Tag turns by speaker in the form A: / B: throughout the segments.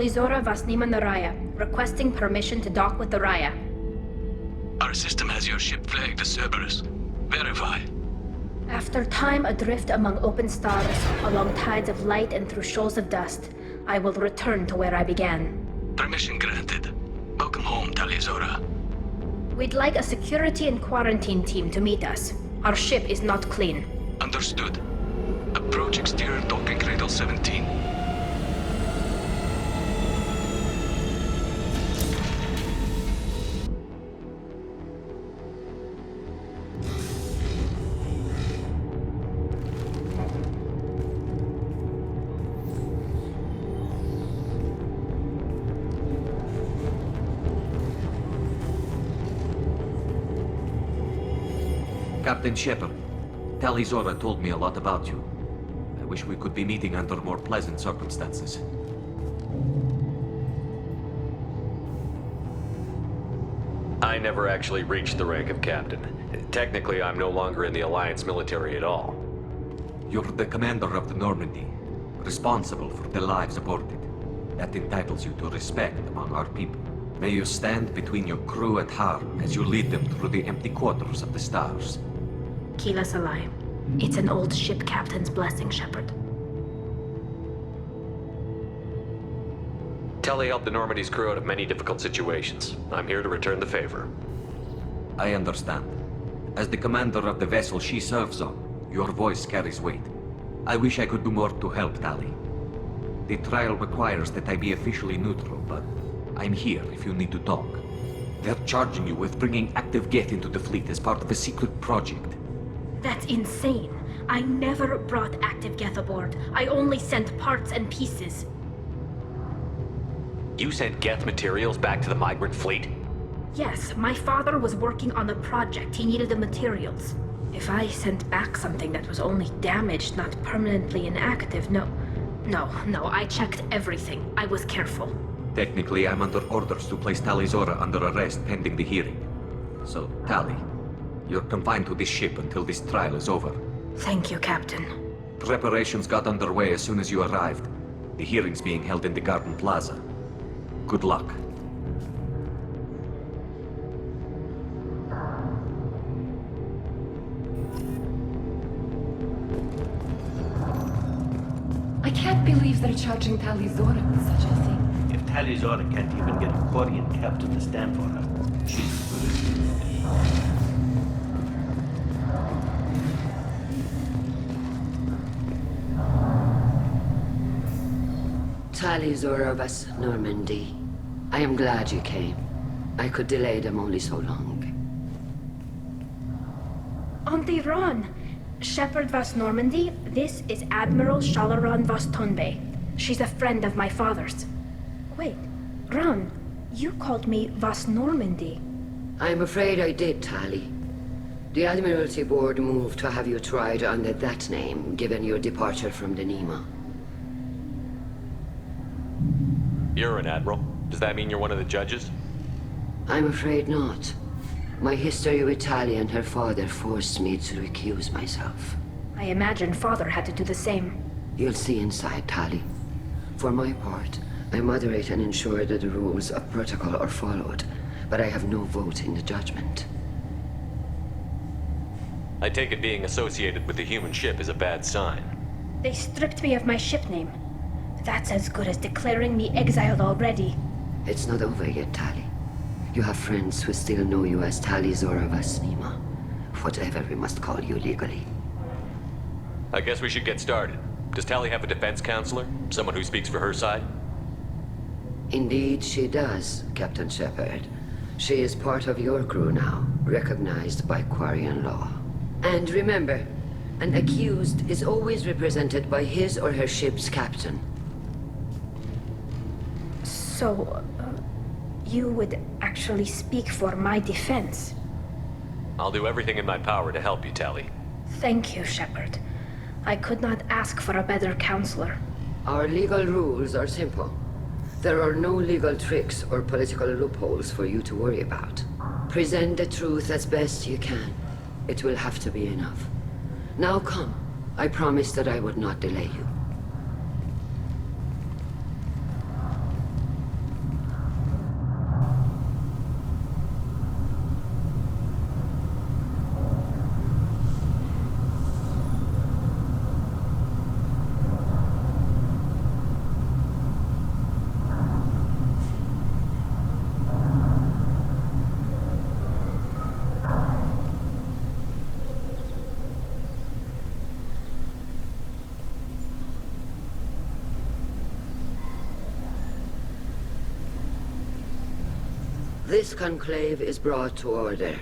A: Talizora Vasnima Naraya, requesting permission to dock with the Raya.
B: Our system has your ship flagged as Cerberus. Verify.
A: After time adrift among open stars, along tides of light and through shoals of dust, I will return to where I began.
B: Permission granted. Welcome home, Talizora.
A: We'd like a security and quarantine team to meet us. Our ship is not clean.
B: Understood. Approach exterior docking cradle 17.
C: Captain Shepard, Talizora told me a lot about you. I wish we could be meeting under more pleasant circumstances.
D: I never actually reached the rank of captain. Technically, I'm no longer in the Alliance military at all.
C: You're the commander of the Normandy, responsible for the lives aborted. That entitles you to respect among our people. May you stand between your crew and harm as you lead them through the empty quarters of the stars.
A: Kila Salai. It's an old ship captain's blessing, Shepard.
D: Tali helped the Normandy's crew out of many difficult situations. I'm here to return the favor.
C: I understand. As the commander of the vessel she serves on, your voice carries weight. I wish I could do more to help Tali. The trial requires that I be officially neutral, but I'm here if you need to talk. They're charging you with bringing active Geth into the fleet as part of a secret project.
A: That's insane. I never brought active Geth aboard. I only sent parts and pieces.
D: You sent Geth materials back to the migrant fleet?
A: Yes, my father was working on a project. He needed the materials. If I sent back something that was only damaged, not permanently inactive, no, I checked everything. I was careful.
C: Technically, I'm under orders to place Talizora under arrest pending the hearing. So, Tali, you're confined to this ship until this trial is over.
A: Thank you, Captain.
C: Preparations got underway as soon as you arrived. The hearing's being held in the Garden Plaza. Good luck.
E: I can't believe they're charging Talizora with such a thing.
F: If Talizora can't even get a Quarian captain to stand for her, she's as good as dead.
G: Talizora vas Normandy. I am glad you came. I could delay them only so long.
A: Auntie Ron! Shepard Vas Normandy, this is Admiral Shalaran Vas Tonbe. She's a friend of my father's. Wait, Ron, you called me Vas Normandy.
G: I'm afraid I did, Tali. The Admiralty Board moved to have you tried under that name, given your departure from the Nima.
D: You're an admiral. Does that mean you're one of the judges?
G: I'm afraid not. My history with Tali and her father forced me to recuse myself.
A: I imagine father had to do the same.
G: You'll see inside, Tali. For my part, I moderate and ensure that the rules of protocol are followed, but I have no vote in the judgment.
D: I take it being associated with the human ship is a bad sign.
A: They stripped me of my ship name. That's as good as declaring me exiled already.
G: It's not over yet, Tali. You have friends who still know you as Talizora Vasnima. Whatever we must call you legally.
D: I guess we should get started. Does Tali have a defense counselor? Someone who speaks for her side?
G: Indeed she does, Captain Shepard. She is part of your crew now, recognized by Quarian law. And remember, an accused is always represented by his or her ship's captain.
A: So, you would actually speak for my defense?
D: I'll do everything in my power to help you, Tali.
A: Thank you, Shepard. I could not ask for a better counselor.
G: Our legal rules are simple. There are no legal tricks or political loopholes for you to worry about. Present the truth as best you can. It will have to be enough. Now come. I promised that I would not delay you. This conclave is brought to order.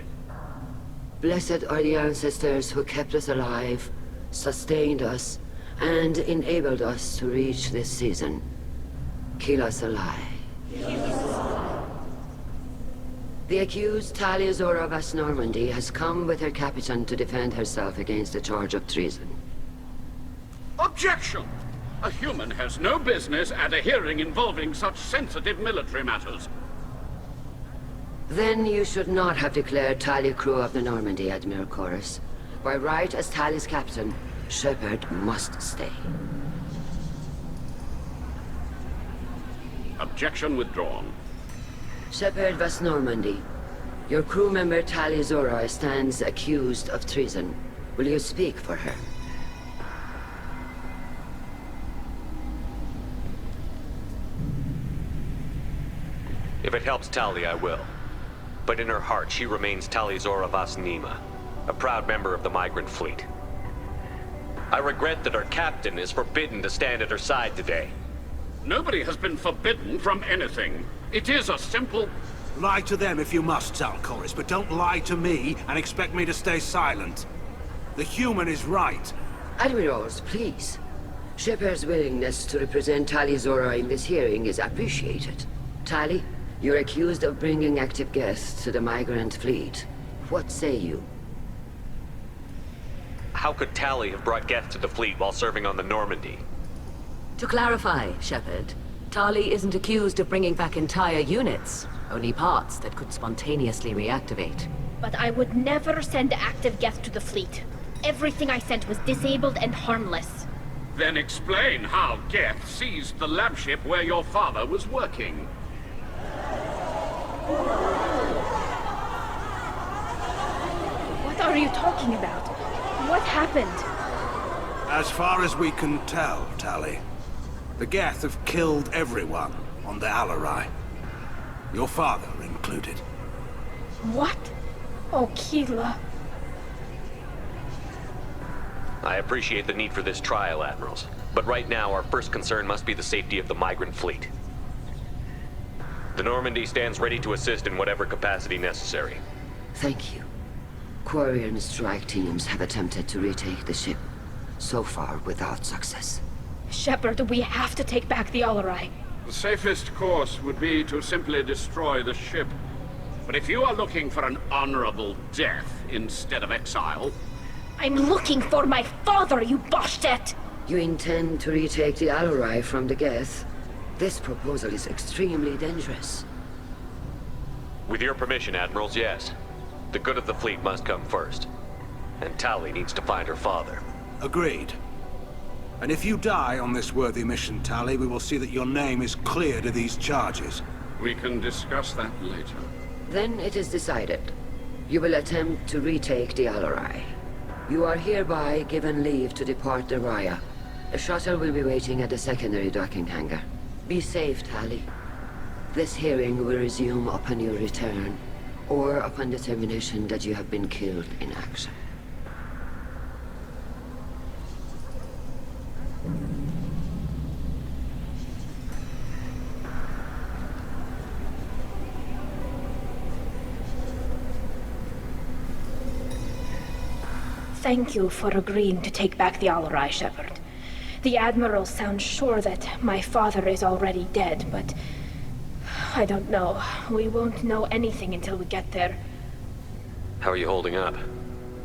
G: Blessed are the ancestors who kept us alive, sustained us, and enabled us to reach this season. Keep us alive. The accused Tali of West Normandy has come with her captain to defend herself against the charge of treason.
H: Objection! A human has no business at a hearing involving such sensitive military matters.
G: Then you should not have declared Tali crew of the Normandy, Admiral Chorus. By right as Tali's captain, Shepard must stay.
H: Objection withdrawn.
G: Shepard West Normandy, your crew member Tali Zora stands accused of treason. Will you speak for her?
D: If it helps Tali, I will. But in her heart, she remains Tali Zora Vas Nima, a proud member of the migrant fleet. I regret that her captain is forbidden to stand at her side today.
H: Nobody has been forbidden from anything. It is a simple...
I: Lie to them if you must, Zalcoris, but don't lie to me and expect me to stay silent. The human is right.
G: Admirals, please. Shepard's willingness to represent Tali Zora in this hearing is appreciated. Tali, you're accused of bringing active guests to the migrant fleet. What say you?
D: How could Tali have brought guests to the fleet while serving on the Normandy?
J: To clarify, Shepard, Tali isn't accused of bringing back entire units, only parts that could spontaneously reactivate.
A: But I would never send active guests to the fleet. Everything I sent was disabled and harmless.
H: Then explain how Geth seized the lab ship where your father was working.
A: What are you talking about? What happened?
I: As far as we can tell, Tali, the Geth have killed everyone on the Alarai. Your father included.
A: What? Oh, Keela.
D: I appreciate the need for this trial, Admirals. But right now, our first concern must be the safety of the migrant fleet. The Normandy stands ready to assist in whatever capacity necessary.
G: Thank you. Quarian strike teams have attempted to retake the ship, so far without success.
A: Shepard, we have to take back the Alarai.
H: The safest course would be to simply destroy the ship. But if you are looking for an honorable death instead of exile...
A: I'm looking for my father, you bastet!
G: You intend to retake the Alarai from the Geth? This proposal is extremely dangerous.
D: With your permission, Admirals, yes. The good of the fleet must come first. And Tali needs to find her father.
I: Agreed. And if you die on this worthy mission, Tali, we will see that your name is cleared of these charges.
H: We can discuss that later.
G: Then it is decided. You will attempt to retake the Alarai. You are hereby given leave to depart the Raya. A shuttle will be waiting at the secondary docking hangar. Be safe, Tali. This hearing will resume upon your return, or upon determination that you have been killed in action.
A: Thank you for agreeing to take back the Alarai, Shepard. The Admiral sounds sure that my father is already dead, but... I don't know. We won't know anything until we get there.
D: How are you holding up?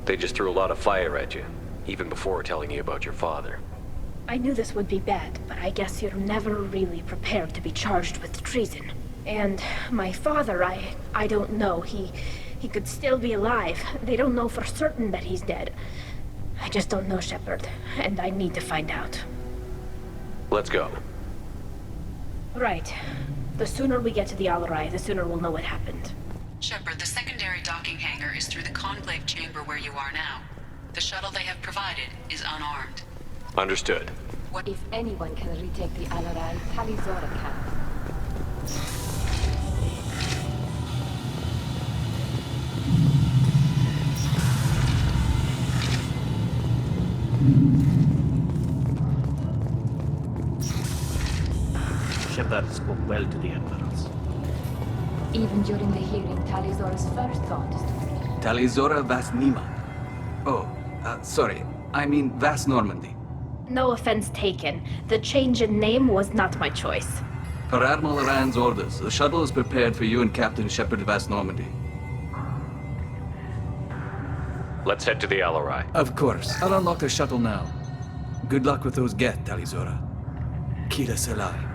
D: They just threw a lot of fire at you, even before telling you about your father.
A: I knew this would be bad, but I guess you're never really prepared to be charged with treason. And my father, I don't know. He could still be alive. They don't know for certain that he's dead. I just don't know, Shepard, and I need to find out.
D: Let's go.
A: Right. The sooner we get to the Alarai, the sooner we'll know what happened.
K: Shepard, the secondary docking hangar is through the conclave chamber where you are now. The shuttle they have provided is unarmed.
D: Understood.
E: What if anyone can retake the Alarai, Tali Zora can.
F: Shepard spoke well to the Admirals.
E: Even during the hearing, Tali Zora's first thought is to flee.
L: Tali Zora Vas Nima. Oh, sorry. I mean Vas Normandy.
A: No offense taken. The change in name was not my choice.
L: Per Admiral Rand's orders, the shuttle is prepared for you and Captain Shepard Vas Normandy.
D: Let's head to the Alarai.
L: Of course. I'll unlock the shuttle now. Good luck with those Geth, Tali Zora. Kira Selai.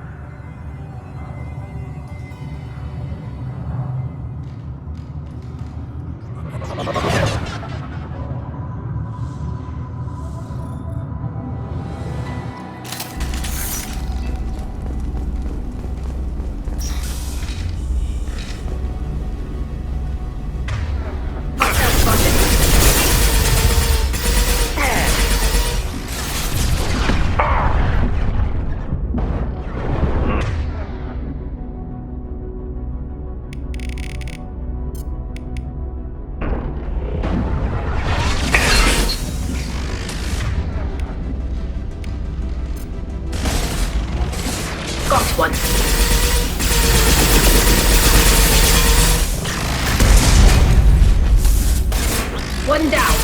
A: One. One down.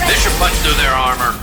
B: They should punch through their armor.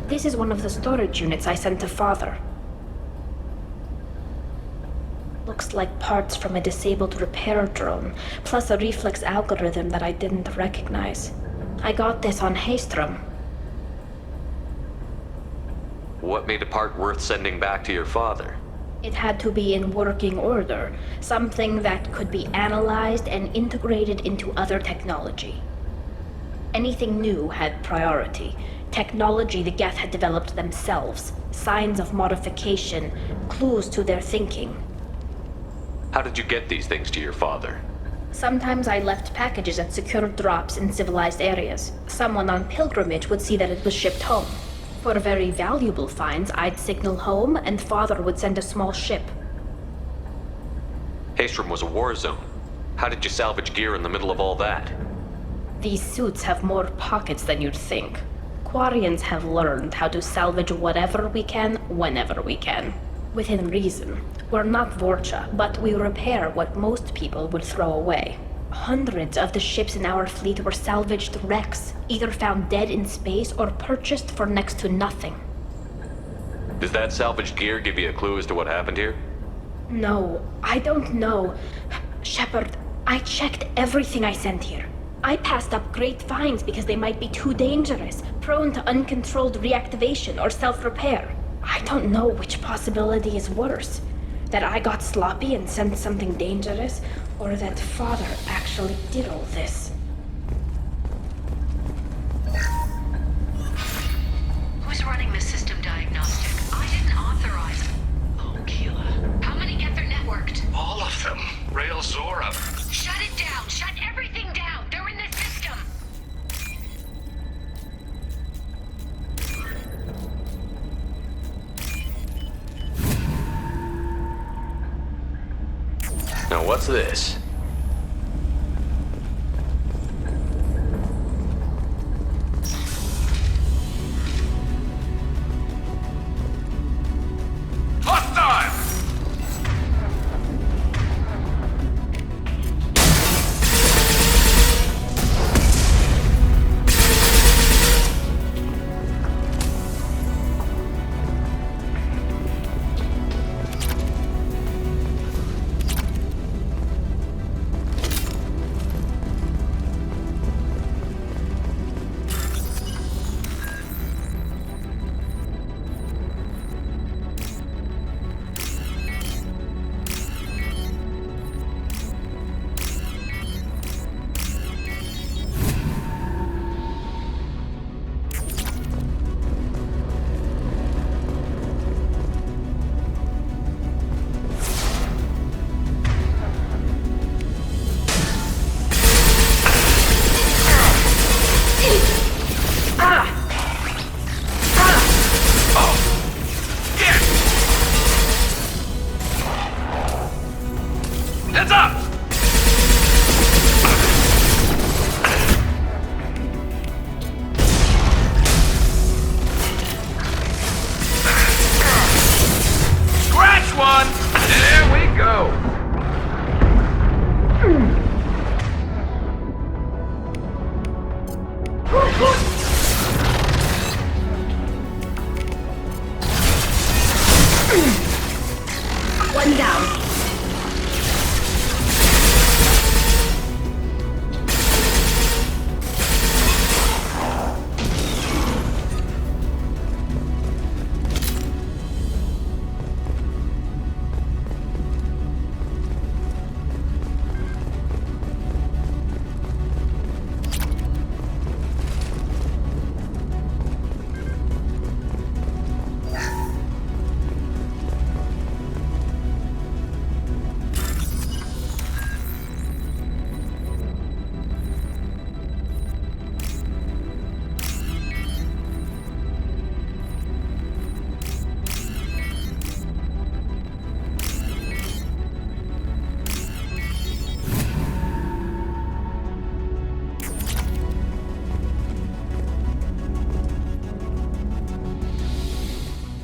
A: This is one of the storage units I sent to Father. Looks like parts from a disabled repair drone, plus a reflex algorithm that I didn't recognize. I got this on Haystrom.
D: What made a part worth sending back to your father?
A: It had to be in working order, something that could be analyzed and integrated into other technology. Anything new had priority. Technology the Geth had developed themselves, signs of modification, clues to their thinking.
D: How did you get these things to your father?
A: Sometimes I left packages at secure drops in civilized areas. Someone on pilgrimage would see that it was shipped home. For very valuable finds, I'd signal home, and Father would send a small ship.
D: Haystrom was a war zone. How did you salvage gear in the middle of all that?
A: These suits have more pockets than you'd think. Quarians have learned how to salvage whatever we can, whenever we can. Within reason. We're not Vorcha, but we repair what most people would throw away. Hundreds of the ships in our fleet were salvaged wrecks, either found dead in space or purchased for next to nothing.
D: Does that salvaged gear give you a clue as to what happened here?
A: No, I don't know. Shepard, I checked everything I sent here. I passed up great finds because they might be too dangerous, prone to uncontrolled reactivation or self-repair. I don't know which possibility is worse. That I got sloppy and sent something dangerous, or that Father actually did all this.
K: Who's running the system diagnostic? I didn't authorize it. Oh, Keela. How many Geth are networked?
B: All of them. Rail Zora.
K: Shut it down! Shut everything down! They're in the system!
D: Now what's this?
A: One down.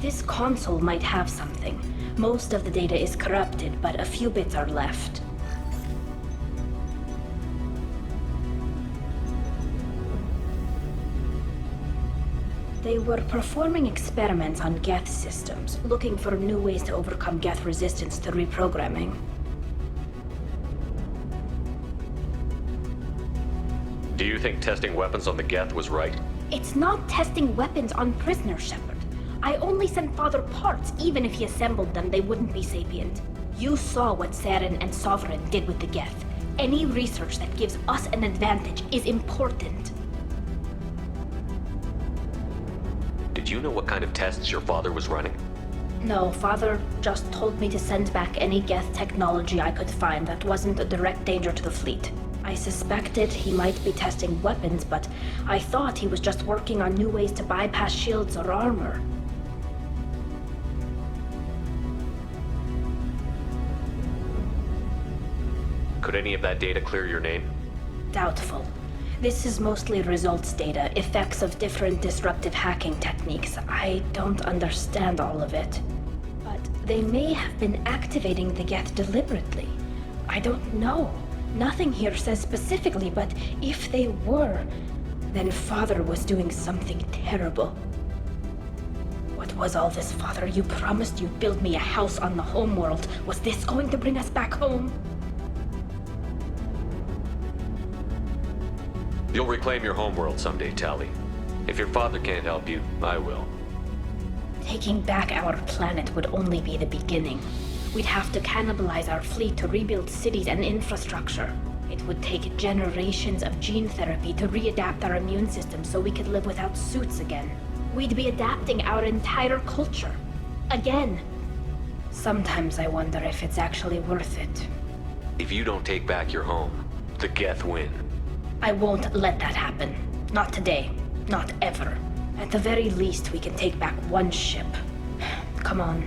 A: This console might have something. Most of the data is corrupted, but a few bits are left. They were performing experiments on Geth systems, looking for new ways to overcome Geth resistance to reprogramming.
D: Do you think testing weapons on the Geth was right?
A: It's not testing weapons on prisoners, Shepard. I only sent Father parts. Even if he assembled them, they wouldn't be sapient. You saw what Saren and Sovereign did with the Geth. Any research that gives us an advantage is important.
D: Did you know what kind of tests your father was running?
A: No, Father just told me to send back any Geth technology I could find that wasn't a direct danger to the fleet. I suspected he might be testing weapons, but I thought he was just working on new ways to bypass shields or armor.
D: Could any of that data clear your name?
A: Doubtful. This is mostly results data, effects of different disruptive hacking techniques. I don't understand all of it. But they may have been activating the Geth deliberately. I don't know. Nothing here says specifically, but if they were, then Father was doing something terrible. What was all this, Father? You promised you'd build me a house on the homeworld. Was this going to bring us back home?
D: You'll reclaim your homeworld someday, Tali. If your father can't help you, I will.
A: Taking back our planet would only be the beginning. We'd have to cannibalize our fleet to rebuild cities and infrastructure. It would take generations of gene therapy to readapt our immune system so we could live without suits again. We'd be adapting our entire culture. Again. Sometimes I wonder if it's actually worth it.
D: If you don't take back your home, the Geth win.
A: I won't let that happen. Not today. Not ever. At the very least, we can take back one ship. Come on.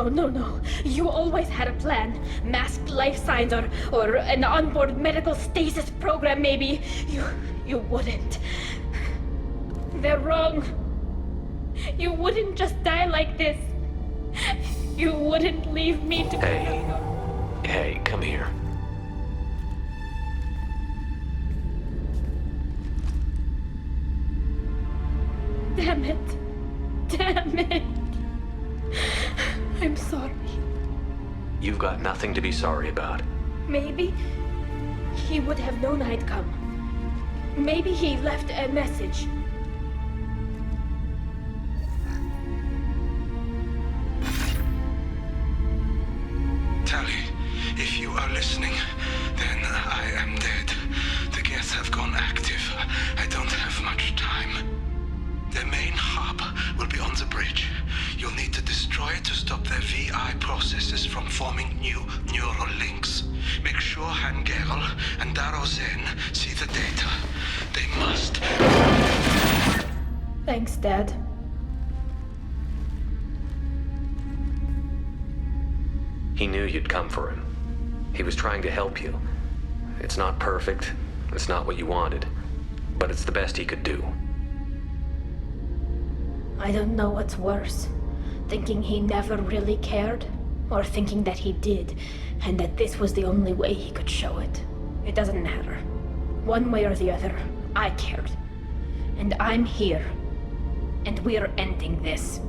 A: No. You always had a plan. Masked life signs or an onboard medical stasis program, maybe. You wouldn't. They're wrong. You wouldn't just die like this. You wouldn't leave me to...
D: Hey, come here.
A: Damn it. I'm sorry.
D: You've got nothing to be sorry about.
A: Maybe he would have known I'd come. Maybe he left a message.
I: Tali, if you are listening, then I am dead. The Geth have gone active. I don't have much time. Their main hub will be on the bridge. You'll need to destroy it to stop their VI processes from forming new neural links. Make sure Hangerl and Daro Zen see the data. They must.
A: Thanks, Dad.
D: He knew you'd come for him. He was trying to help you. It's not perfect. It's not what you wanted. But it's the best he could do.
A: I don't know what's worse. Thinking he never really cared, or thinking that he did, and that this was the only way he could show it. It doesn't matter. One way or the other, I cared. And I'm here. And we're ending this.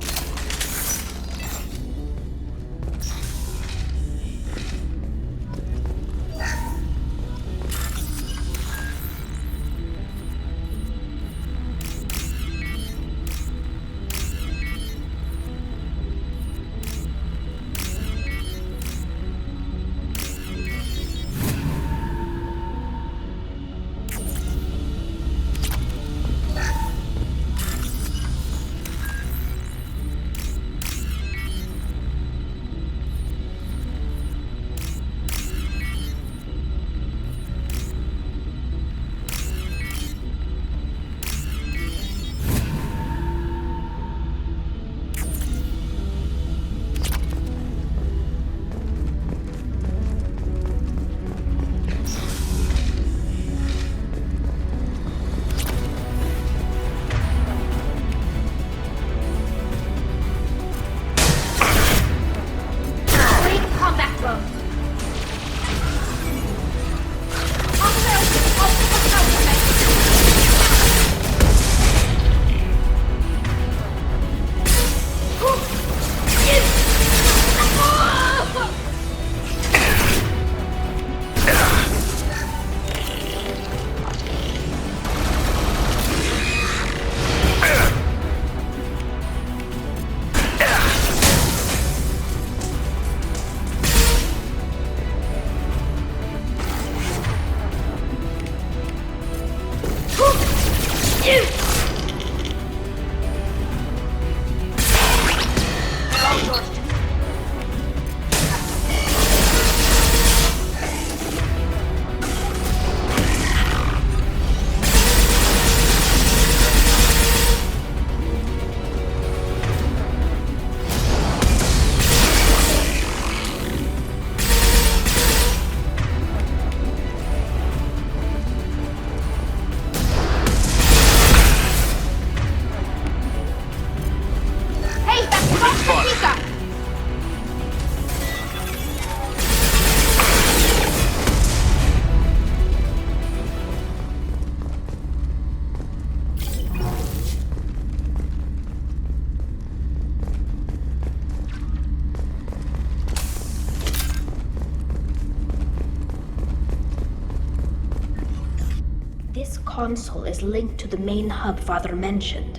A: This console is linked to the main hub Father mentioned.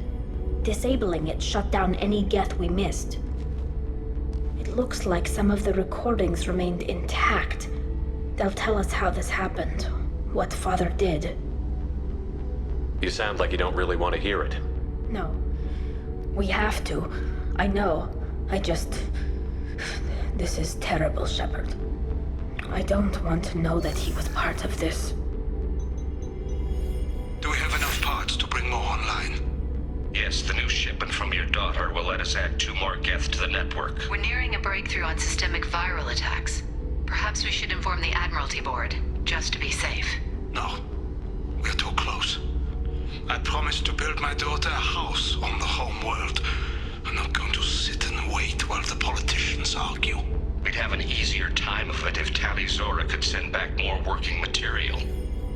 A: Disabling it shut down any Geth we missed. It looks like some of the recordings remained intact. They'll tell us how this happened, what Father did.
D: You sound like you don't really want to hear it.
A: No. We have to. I know. This is terrible, Shepard. I don't want to know that he was part of this.
I: Do we have enough parts to bring more online?
B: Yes.
I: guess the new shipment from your daughter will let us add 2 more Geth to the network.
K: We're nearing a breakthrough on systemic viral attacks. Perhaps we should inform the Admiralty Board, just to be safe.
I: No. We're too close. I promised to build my daughter a house on the home world. I'm not going to sit and wait while the politicians argue. We'd have an easier time of it if Tali Zora could send back more working material.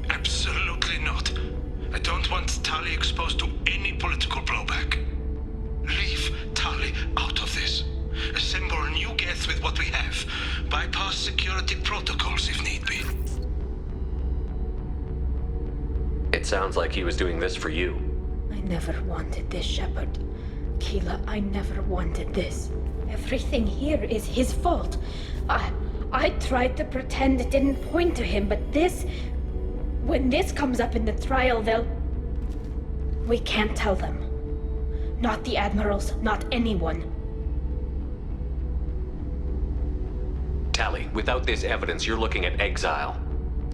I: Absolutely not. I don't want Tali exposed to any political blowback. Leave Tali out of this. Assemble a new Geth with what we have. Bypass security protocols if need be.
D: It sounds like he was doing this for you.
A: I never wanted this, Shepard. Keela, I never wanted this. Everything here is his fault. I tried to pretend it didn't point to him, but this... When this comes up in the trial, they'll... We can't tell them. Not the Admirals, not anyone.
D: Tali, without this evidence, you're looking at exile.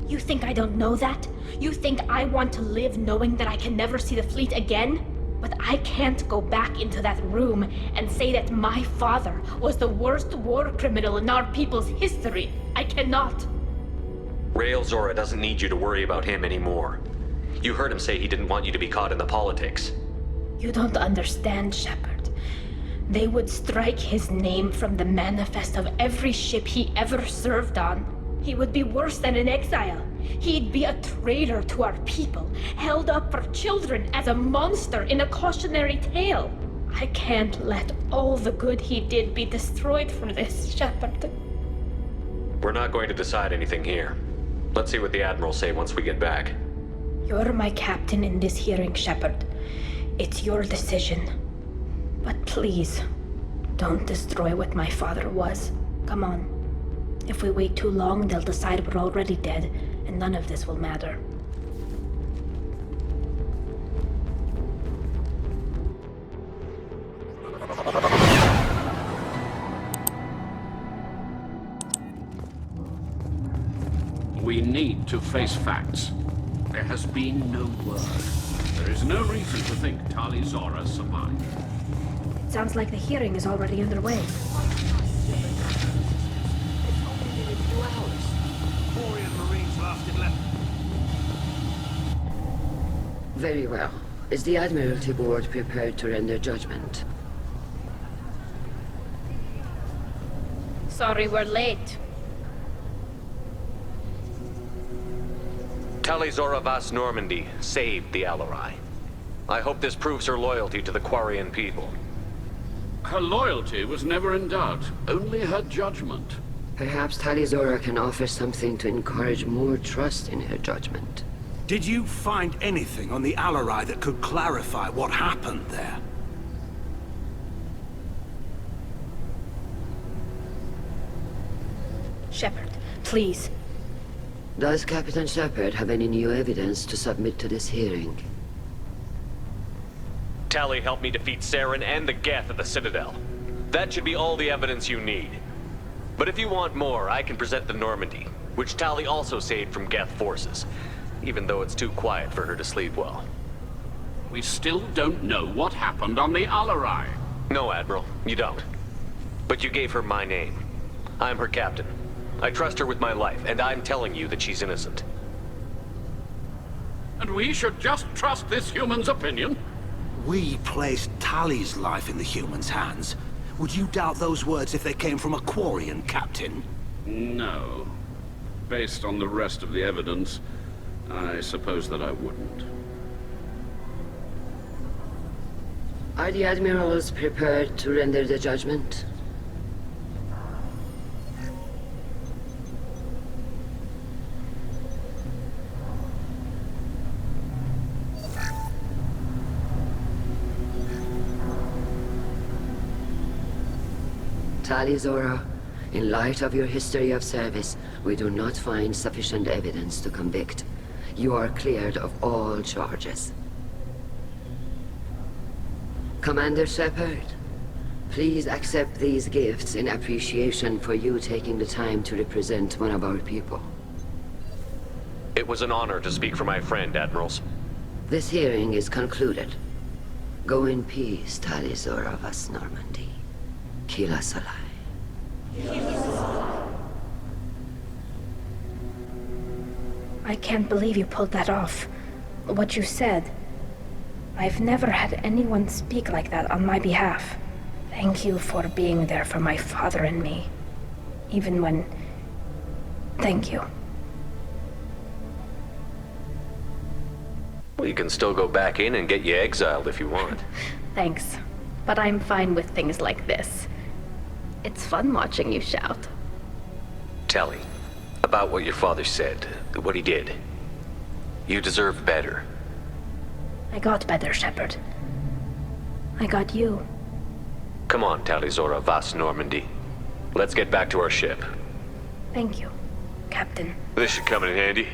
A: You think I don't know that? You think I want to live knowing that I can never see the fleet again? But I can't go back into that room and say that my father was the worst war criminal in our people's history. I cannot.
D: Rael Zora doesn't need you to worry about him anymore. You heard him say he didn't want you to be caught in the politics.
A: You don't understand, Shepard. They would strike his name from the manifest of every ship he ever served on. He would be worse than an exile. He'd be a traitor to our people, held up for children as a monster in a cautionary tale. I can't let all the good he did be destroyed for this, Shepard.
D: We're not going to decide anything here. Let's see what the Admirals say once we get back.
A: You're my captain in this hearing, Shepard. It's your decision. But please, don't destroy what my father was. Come on. If we wait too long, they'll decide we're already dead, and none of this will matter.
H: We need to face facts. There has been no word. There is no reason to think Tali Zora survived.
A: It sounds like the hearing is already underway.
G: Very well. Is the Admiralty Board prepared to render judgment?
A: Sorry we're late.
D: Tali Zora Vas Normandy saved the Alarai. I hope this proves her loyalty to the Quarian people.
H: Her loyalty was never in doubt, only her judgment.
G: Perhaps Tali Zora can offer something to encourage more trust in her judgment.
M: Did you find anything on the Alarai that could clarify what happened there?
A: Shepard, please.
G: Does Captain Shepard have any new evidence to submit to this hearing?
D: Tali helped me defeat Saren and the Geth at the Citadel. That should be all the evidence you need. But if you want more, I can present the Normandy, which Tali also saved from Geth forces, even though it's too quiet for her to sleep well.
H: We still don't know what happened on the Alarai.
D: No, Admiral, you don't. But you gave her my name. I'm her captain. I trust her with my life, and I'm telling you that she's innocent.
H: And we should just trust this human's opinion?
M: We placed Tali's life in the human's hands. Would you doubt those words if they came from a Quarian, Captain?
H: No. Based on the rest of the evidence, I suppose that I wouldn't.
G: Are the Admirals prepared to render the judgment? Tali Zora, in light of your history of service, we do not find sufficient evidence to convict. You are cleared of all charges. Commander Shepard, please accept these gifts in appreciation for you taking the time to represent one of our people.
D: It was an honor to speak for my friend, Admirals.
G: This hearing is concluded. Go in peace, Tali Zora Vas Normandy. Kila Salai.
A: I can't believe you pulled that off. What you said. I've never had anyone speak like that on my behalf. Thank you for being there for my father and me. Even when... Thank you.
D: Well, you can still go back in and get you exiled if you want.
A: Thanks. But I'm fine with things like this. It's fun watching you shout.
D: Tali, about what your father said, what he did. You deserve better.
A: I got better, Shepard. I got you.
D: Come on, Tali Zora Vas Normandy. Let's get back to our ship.
A: Thank you, Captain.
D: This should come in handy.